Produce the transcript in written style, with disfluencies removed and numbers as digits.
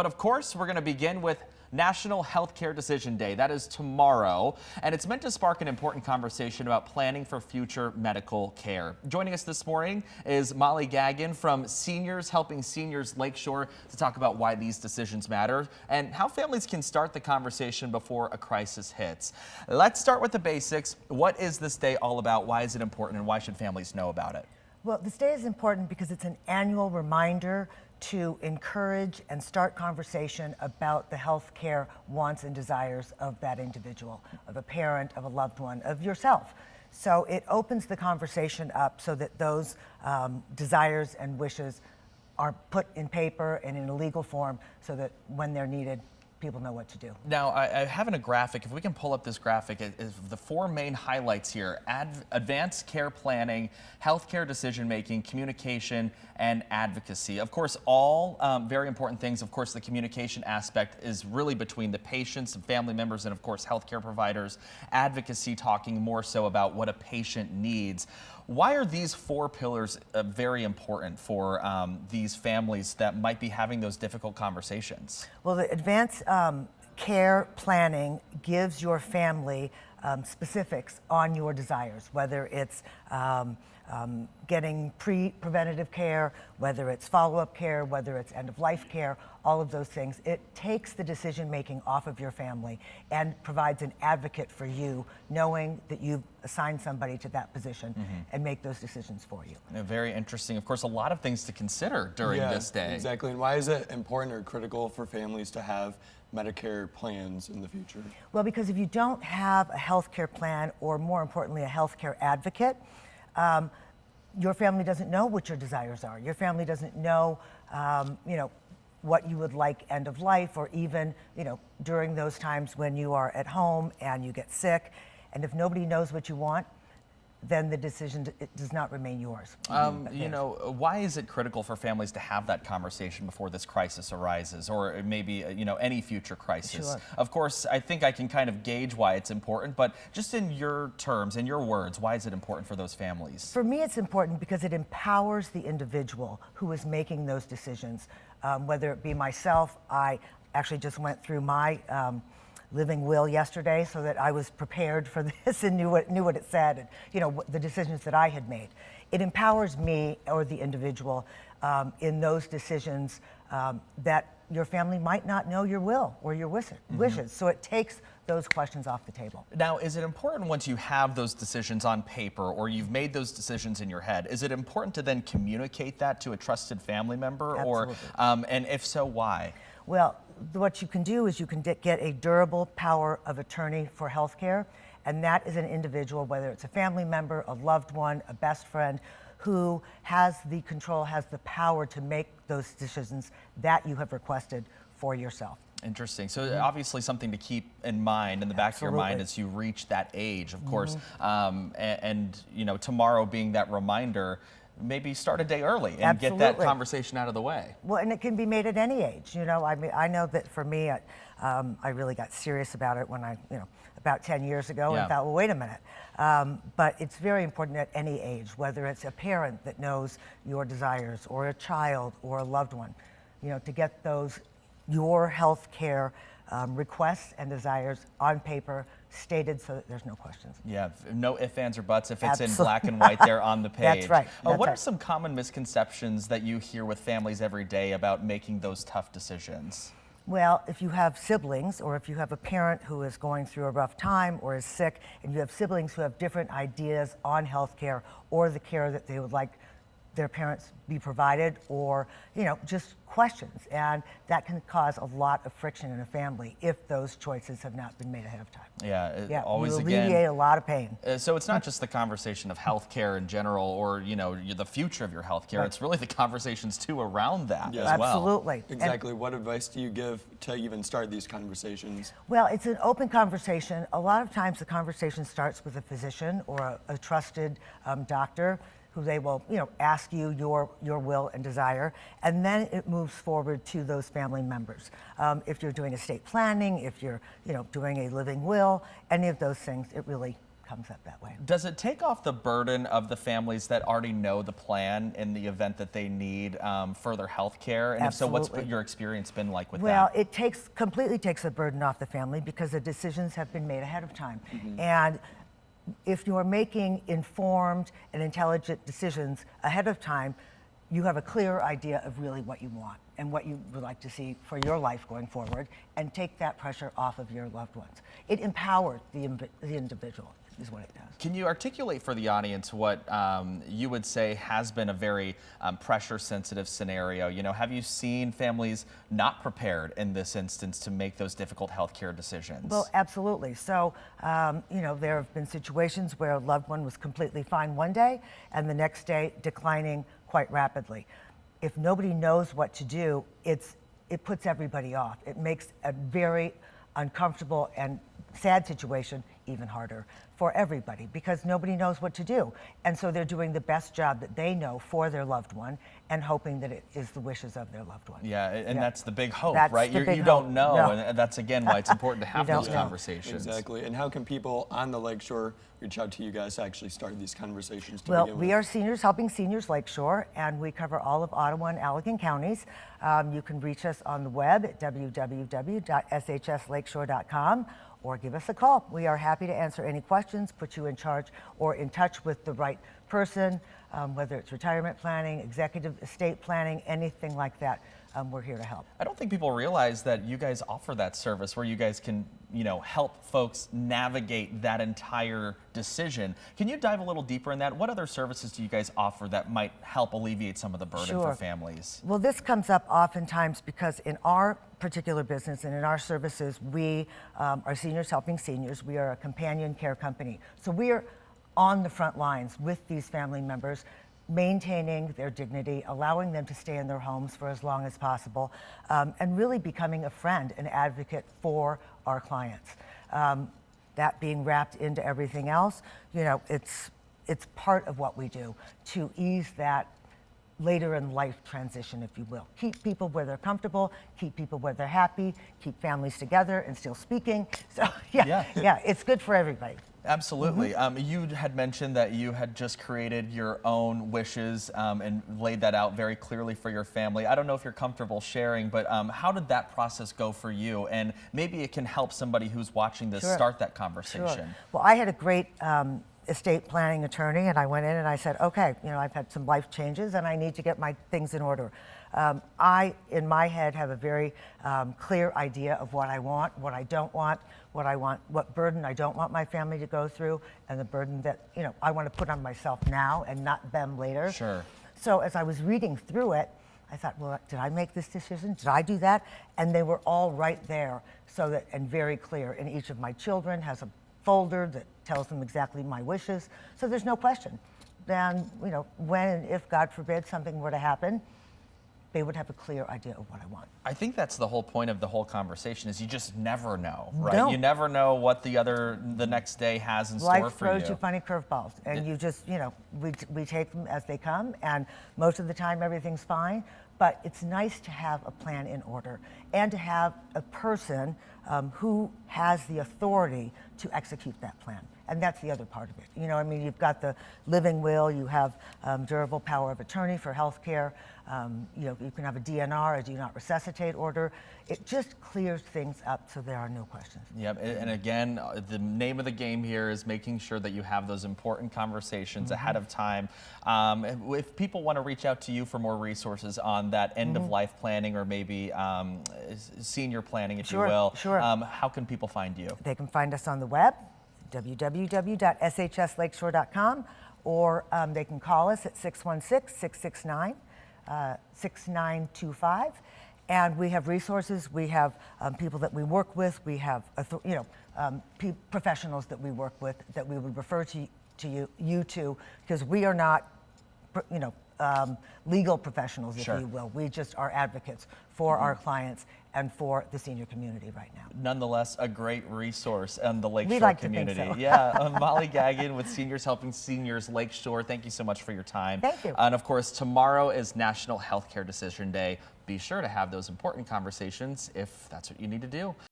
But of course, we're going to begin with National Healthcare Decision Day. That is tomorrow, and it's meant to spark an important conversation about planning for future medical care. Joining us this morning is Mollie Gaggin from Seniors Helping Seniors Lakeshore to talk about why these decisions matter and how families can start the conversation before a crisis hits. Let's start with the basics. What is this day all about? Why is it important, and why should families know about it? Well, this day is important because it's an annual reminder to encourage and start conversation about the health care wants and desires of that individual, of a parent, of a loved one, of yourself. So it opens the conversation up so that those desires and wishes are put in paper and in a legal form so that when they're needed, people know what to do. Now, I have in a graphic, if we can pull up this graphic, is the four main highlights here: advanced care planning, healthcare decision making, communication, and advocacy. Of course, all very important things. Of course, the communication aspect is really between the patients and family members and, of course, healthcare providers. Advocacy, talking more so about what a patient needs. Why are these four pillars very important for these families that might be having those difficult conversations? Well, the advanced care planning gives your family specifics on your desires, whether it's getting preventative care, whether it's follow-up care, whether it's end-of-life care, all of those things. It takes the decision-making off of your family and provides an advocate for you, knowing that you've assigned somebody to that position and make those decisions for you. Very interesting. Of course, a lot of things to consider during this day. Exactly. And why is it important or critical for families to have Medicare plans in the future? Well, because if you don't have a health care plan, or more importantly, a health care advocate, your family doesn't know what your desires are. Your family doesn't know, what you would like end of life, or even, during those times when you are at home and you get sick. And if nobody knows what you want, then the decision does not remain yours. Why is it critical for families to have that conversation before this crisis arises, or maybe, any future crisis? Sure. Of course, I think I can kind of gauge why it's important, but just in your terms, in your words, why is it important for those families? For me, it's important because it empowers the individual who is making those decisions. Whether it be myself, I actually just went through my living will yesterday so that I was prepared for this and knew what it said, and the decisions that I had made. It empowers me or the individual in those decisions that your family might not know your will or your wishes. So it takes those questions off the table. Now, is it important once you have those decisions on paper or you've made those decisions in your head, is it important to then communicate that to a trusted family member? Absolutely. And if so, why? Well, what you can do is you can get a durable power of attorney for healthcare, and that is an individual, whether it's a family member, a loved one, a best friend, who has the control, has the power to make those decisions that you have requested for yourself. Interesting. So obviously something to keep in mind in the back of your mind as you reach that age, of course. And tomorrow being that reminder, maybe start a day early and get that conversation out of the way. Well, and it can be made at any age. I know that for me, I really got serious about it when about 10 years ago, and thought, well, wait a minute. But it's very important at any age, whether it's a parent that knows your desires, or a child, or a loved one, to get your health care requests and desires on paper, stated so that there's no questions. Yeah, no ifs, ands, or buts if it's in black and white there on the page. That's right. What are some common misconceptions that you hear with families every day about making those tough decisions? Well, if you have siblings, or if you have a parent who is going through a rough time or is sick, and you have siblings who have different ideas on health care or the care that they would like their parents be provided, or just questions, and that can cause a lot of friction in a family if those choices have not been made ahead of time. Always you alleviate a lot of pain. So it's not just the conversation of healthcare in general, or the future of your healthcare. It's really the conversations too around that as well. Absolutely. Exactly. What advice do you give to even start these conversations? Well, it's an open conversation. A lot of times the conversation starts with a physician or a trusted doctor, who they will, ask you your will and desire, and then it moves forward to those family members. If you're doing estate planning, if you're, doing a living will, any of those things, it really comes up that way. Does it take off the burden of the families that already know the plan in the event that they need further health care? And if so, what's Absolutely. your experience been like with Well, that? it completely takes the burden off the family because the decisions have been made ahead of time. And if you are making informed and intelligent decisions ahead of time, you have a clear idea of really what you want and what you would like to see for your life going forward, and take that pressure off of your loved ones. It empowers the individual, is what it does. Can you articulate for the audience what you would say has been a very pressure-sensitive scenario? You know, have you seen families not prepared in this instance to make those difficult healthcare decisions? Well, absolutely. So, you know, there have been situations where a loved one was completely fine one day and the next day declining quite rapidly. If nobody knows what to do, it puts everybody off. It makes a very uncomfortable and sad situation even harder for everybody because nobody knows what to do. And so they're doing the best job that they know for their loved one and hoping that it is the wishes of their loved one. Yeah, and that's the big hope, That's right? the big You hope. don't know, No. and that's again why it's important to have don't those know. conversations. Exactly. And how can people on the Lakeshore reach out to you guys to actually start these conversations to Well, begin we with? are Seniors Helping Seniors Lakeshore, and we cover all of Ottawa and Allegan counties. You can reach us on the web at www.shslakeshore.com or give us a call. We are happy to answer any questions, put you in charge or in touch with the right person, whether it's retirement planning, executive estate planning, anything like that. We're here to help. I don't think people realize that you guys offer that service where you guys can, you know, help folks navigate that entire decision. Can you dive a little deeper in that? What other services do you guys offer that might help alleviate some of the burden for Sure. families? Well, this comes up oftentimes because in our particular business and in our services, we are Seniors Helping Seniors. We are a companion care company. So we are on the front lines with these family members, maintaining their dignity, allowing them to stay in their homes for as long as possible, and really becoming a friend, an advocate for our clients. That being wrapped into everything else, you know, it's part of what we do to ease that later in life transition, if you will. Keep people where they're comfortable, keep people where they're happy, keep families together and still speaking. So yeah, it's good for everybody. Absolutely. You had mentioned that you had just created your own wishes and laid that out very clearly for your family. I don't know if you're comfortable sharing, but how did that process go for you? And maybe it can help somebody who's watching this Sure. start that conversation. Sure. Well, I had a great estate planning attorney, and I went in and I said, okay, you know, I've had some life changes and I need to get my things in order. I, in my head, have a very clear idea of what I want, what I don't want, what burden I don't want my family to go through, and the burden that, you know, I want to put on myself now and not them later. Sure. So as I was reading through it, I thought, well, did I make this decision? Did I do that? And they were all right there, so that, and very clear. And each of my children has a folder that tells them exactly my wishes, so there's no question. Then, you know, when and if, God forbid, something were to happen, they would have a clear idea of what I want. I think that's the whole point of the whole conversation is you just never know, right? No. You never know what the next day has in store Life for you. throws you funny curveballs, and you just, you know, we take them as they come, and most of the time everything's fine, but it's nice to have a plan in order and to have a person who has the authority to execute that plan. And that's the other part of it. You know, I mean, you've got the living will, you have durable power of attorney for health care, you know, you can have a DNR, a do not resuscitate order. It just clears things up so there are no questions. Yep, and again, the name of the game here is making sure that you have those important conversations ahead of time. If people want to reach out to you for more resources on that end-of-life planning or maybe senior planning, if you will, how can people find you? They can find us on the web, www.shslakeshore.com, or they can call us at 616-669-6925. And we have resources. We have people that we work with. We have, you know, professionals that we work with that we would refer to you to, because we are not, you know, legal professionals, if you will. We just are advocates for our clients and for the senior community right now. Nonetheless, a great resource in the Lakeshore We like community. to think so. Yeah, Mollie Gaggin with Seniors Helping Seniors Lakeshore. Thank you so much for your time. Thank you. And of course, tomorrow is National Healthcare Decision Day. Be sure to have those important conversations if that's what you need to do.